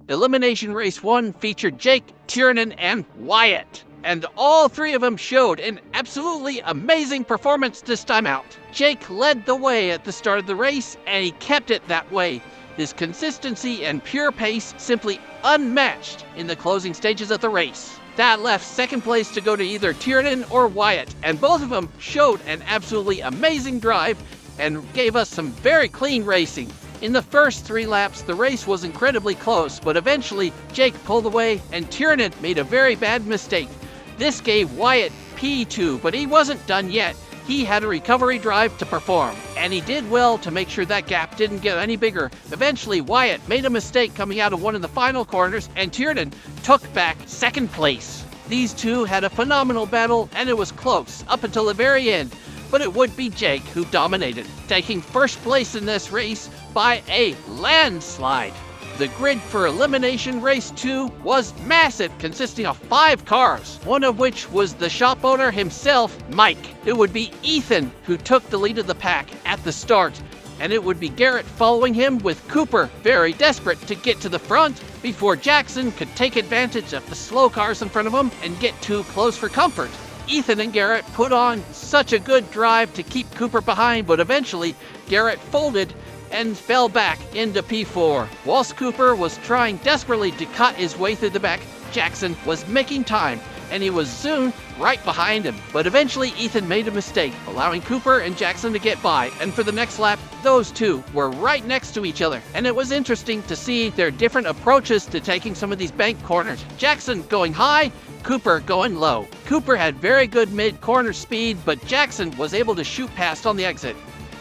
Elimination Race 1 featured Jake, Tiernan, and Wyatt. And all three of them showed an absolutely amazing performance this time out. Jake led the way at the start of the race, and he kept it that way. His consistency and pure pace simply unmatched in the closing stages of the race. That left second place to go to either Tiernan or Wyatt, and both of them showed an absolutely amazing drive and gave us some very clean racing. In the first 3 laps, the race was incredibly close, but eventually Jake pulled away and Tiernan made a very bad mistake. This gave Wyatt P2, but he wasn't done yet. He had a recovery drive to perform, and he did well to make sure that gap didn't get any bigger. Eventually, Wyatt made a mistake coming out of one of the final corners, and Tiernan took back second place. These two had a phenomenal battle, and it was close up until the very end, but it would be Jake who dominated, taking first place in this race by a landslide. The grid for Elimination Race 2 was massive, consisting of 5 cars, one of which was the shop owner himself, Mike. It would be Ethan who took the lead of the pack at the start, and it would be Garrett following him, with Cooper very desperate to get to the front before Jackson could take advantage of the slow cars in front of him and get too close for comfort. Ethan and Garrett put on such a good drive to keep Cooper behind, but eventually Garrett folded and fell back into P4. Whilst Cooper was trying desperately to cut his way through the back, Jackson was making time, and he was soon right behind him. But eventually Ethan made a mistake, allowing Cooper and Jackson to get by, and for the next lap, those two were right next to each other. And it was interesting to see their different approaches to taking some of these bank corners. Jackson going high, Cooper going low. Cooper had very good mid-corner speed, but Jackson was able to shoot past on the exit.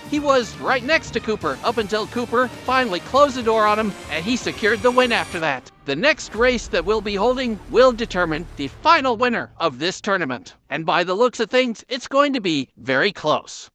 He was right next to Cooper up until Cooper finally closed the door on him, and he secured the win after that. The next race that we'll be holding will determine the final winner of this tournament. And by the looks of things, it's going to be very close.